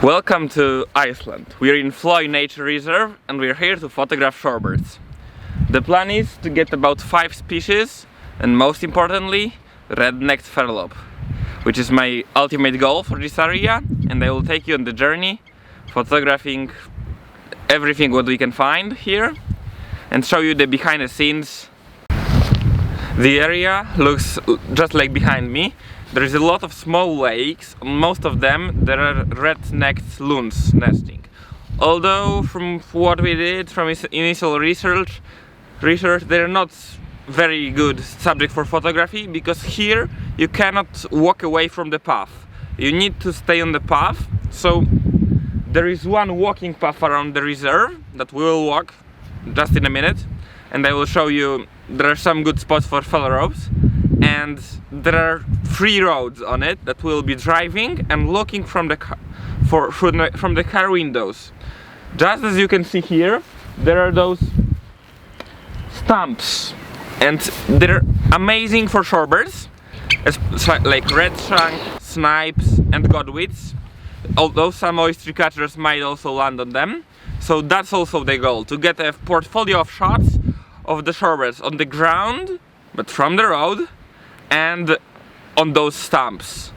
Welcome to Iceland. We're in Flói Nature Reserve and we're here to photograph shorebirds. The plan is to get about 5 species and most importantly, red-necked furlope, which is my ultimate goal for this area, and I will take you on the journey photographing everything what we can find here and show you the behind the scenes. The area looks just like behind me. There is a lot of small lakes. On most of them there are red-necked loons nesting. Although from what we did from initial research they're not very good subject for photography, because here you cannot walk away from the path. You need to stay on the path. So there is one walking path around the reserve that we will walk just in a minute, and I will show you there are some good spots for plovers. And there are 3 roads on it that we'll be driving and looking from the car, from the car windows. Just as you can see here, there are those stumps, and they're amazing for shorebirds, like red shank, snipes, and godwits. Although some oyster catchers might also land on them. So that's also the goal, to get a portfolio of shots of the shorebirds on the ground, but from the road, and on those stumps.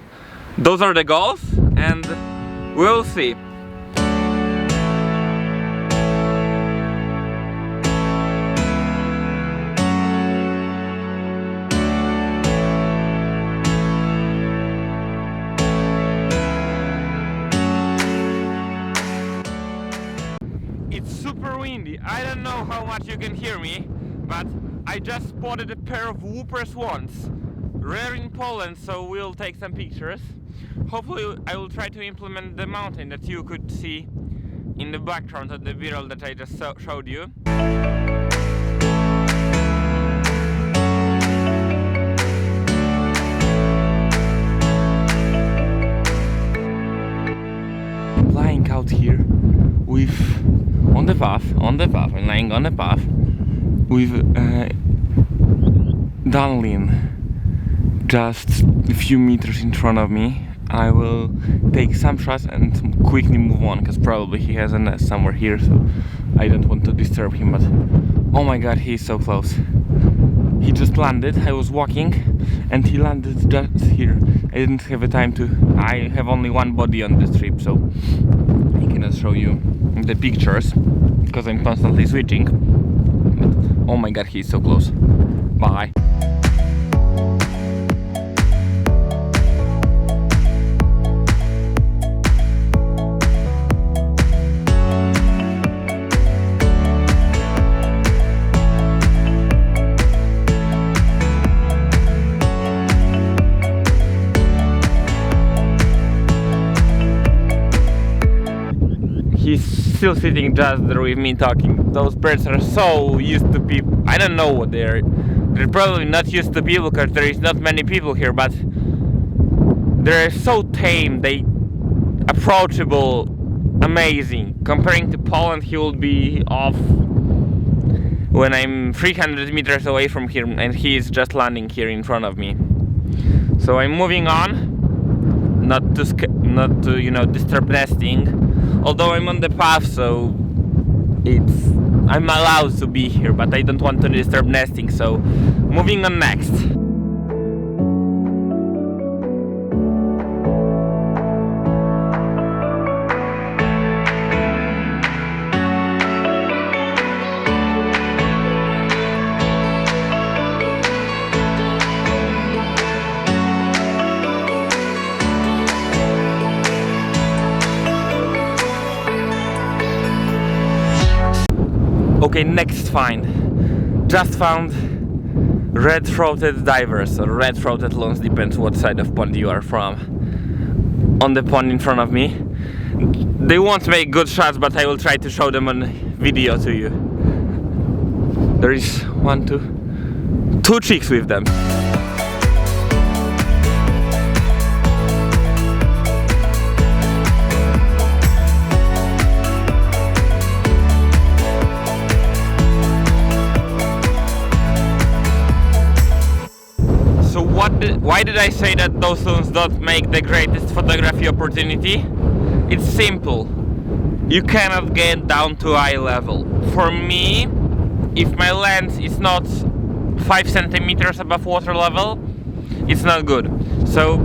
Those are the goals, and we'll see. It's super windy. I don't know how much you can hear me, but I just spotted a pair of whooper swans. Rare in Poland, so we'll take some pictures. Hopefully I will try to implement the mountain that you could see in the background of the video that I just showed you. Lying out here with on the path, I'm lying on the path with Dunlin just a few meters in front of me. I will take some shots and quickly move on, because probably he has a nest somewhere here, so I don't want to disturb him. But oh my god, he is so close. He just landed. I was walking and he landed just here. I didn't have a time to. I have only one body on this trip, so I cannot show you the pictures because I'm constantly switching. But oh my god, he is so close. Bye. He's still sitting just there with me talking. Those birds are so used to people. I don't know what they're probably not used to people because there is not many people here, but they're so tame, they approachable, amazing. Comparing to Poland, he will be off when I'm 300 meters away from here and he is just landing here in front of me. So I'm moving on, not to you know, disturb nesting. Although I'm on the path, so I'm allowed to be here, but I don't want to disturb nesting, so moving on next. Okay, next find. Just found red-throated divers, or red-throated loons, depends what side of pond you are from. On the pond in front of me. They won't make good shots, but I will try to show them on video to you. There is 2 chicks with them. Why did I say that those zones don't make the greatest photography opportunity? It's simple. You cannot get down to eye level. For me, if my lens is not 5 centimeters above water level, it's not good. So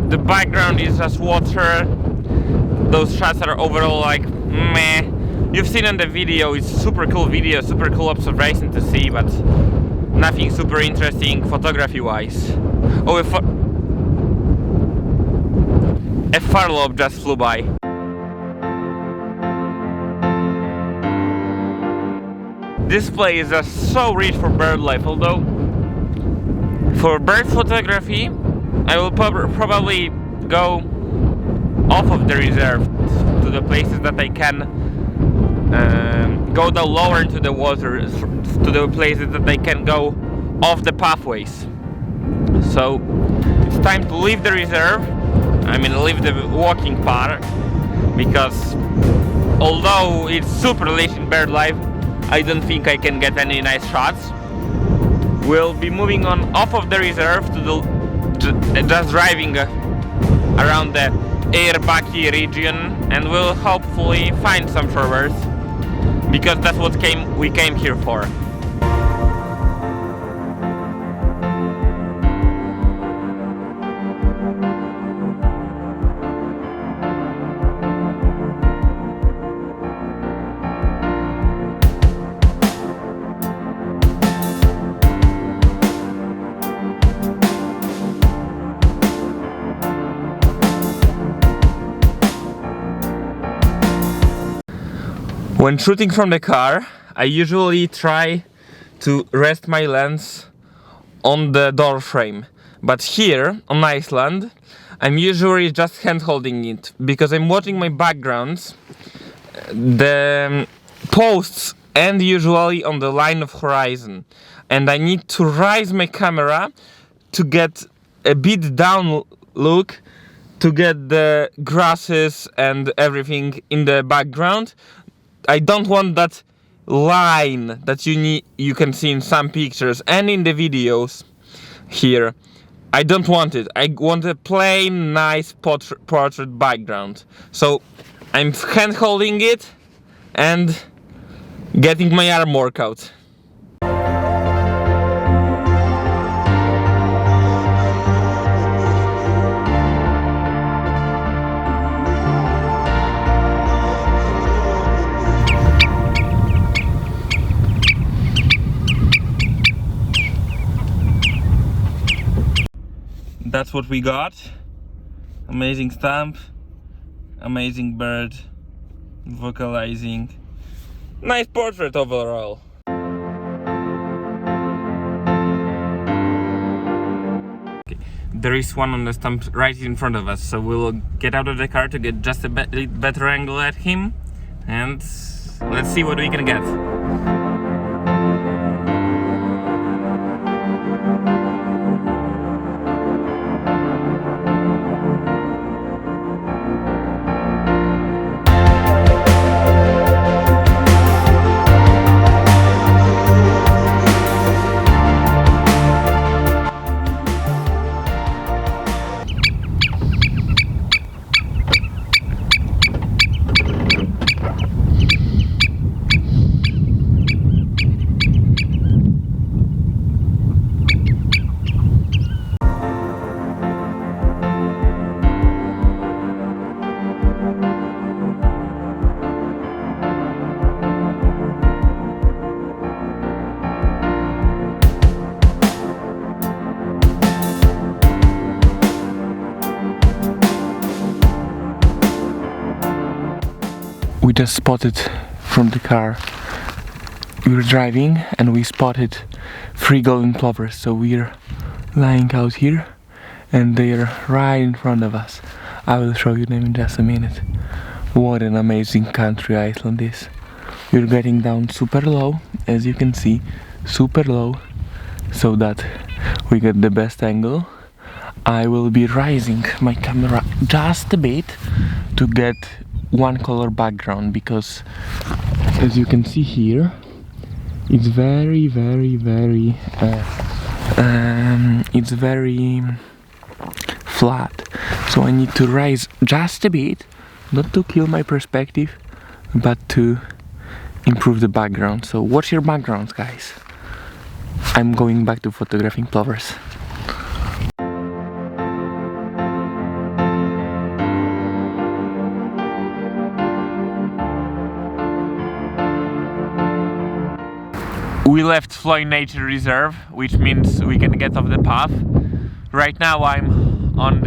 the background is just water. Those shots are overall like meh. You've seen on the video, it's super cool video, super cool observation to see, but nothing super interesting photography wise. Oh, a farlope just flew by. This place is just so rich for bird life, although for bird photography I will probably go off of the reserve to the places that I can go down lower into the water, to the places that I can go off the pathways. So it's time to leave the reserve, I mean leave the walking part, because although it's super rich in bird life, I don't think I can get any nice shots. We'll be moving on off of the reserve to just driving around the Airbaki region, and we'll hopefully find some shorebirds, because that's what we came here for. When shooting from the car, I usually try to rest my lens on the door frame. But here, on Iceland, I'm usually just hand holding it, because I'm watching my backgrounds. The posts end usually on the line of horizon, and I need to raise my camera to get a bit down look, to get the grasses and everything in the background. I don't want that line that you can see in some pictures and in the videos here. I don't want it. I want a plain, nice portrait background. So I'm hand holding it and getting my arm workout. That's what we got. Amazing stamp, amazing bird, vocalizing. Nice portrait overall. Okay. There is one on the stump right in front of us, so we'll get out of the car to get just a better angle at him, and let's see what we can get. We just spotted from the car. We were driving and we spotted 3 golden plovers. So we're lying out here and they're right in front of us. I will show you them in just a minute. What an amazing country Iceland is. We're getting down super low, as you can see, super low, so that we get the best angle. I will be raising my camera just a bit to get one color background, because as you can see here, it's very flat, so I need to raise just a bit, not to kill my perspective, but to improve the background. So watch your backgrounds, guys. I'm going back to photographing plovers. We left Flói Nature Reserve, which means we can get off the path. Right now I'm on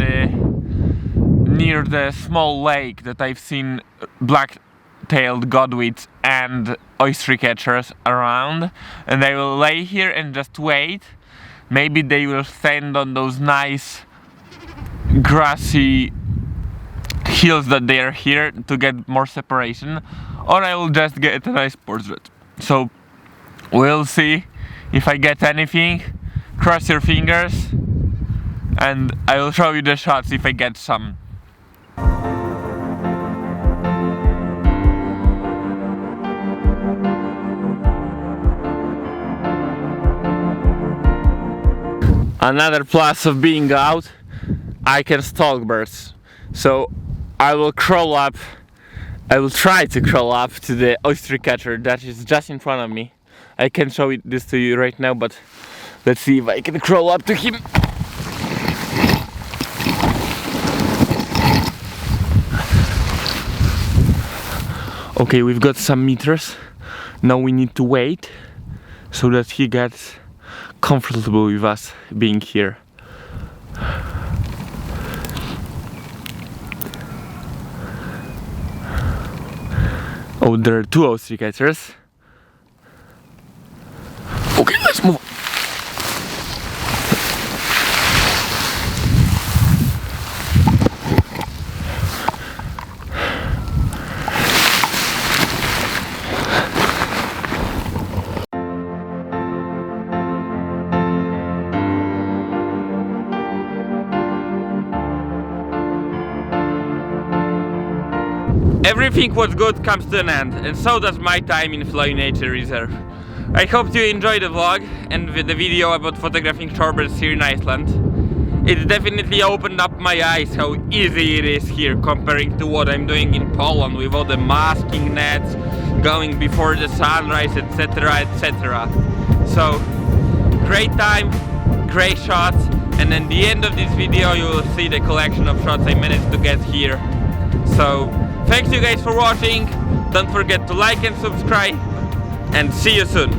near the small lake that I've seen black-tailed godwits and oyster catchers around, and I will lay here and just wait. Maybe they will stand on those nice grassy hills that they are here to get more separation, or I will just get a nice portrait. So we'll see if I get anything. Cross your fingers, and I will show you the shots if I get some. Another plus of being out, I can stalk birds. So I will try to crawl up to the oyster catcher that is just in front of me. I can show this to you right now, but let's see if I can crawl up to him. Okay, we've got some meters. Now we need to wait so that he gets comfortable with us being here. Oh, there are two oyster catchers. Okay, let's move. Everything what's good comes to an end, and so does my time in Flói Nature Reserve. I hope you enjoyed the vlog and the video about photographing shorebirds here in Iceland. It definitely opened up my eyes how easy it is here comparing to what I'm doing in Poland with all the masking nets, going before the sunrise, etc, etc. So, great time, great shots, and at the end of this video you will see the collection of shots I managed to get here. So, thanks you guys for watching, don't forget to like and subscribe, and see you soon!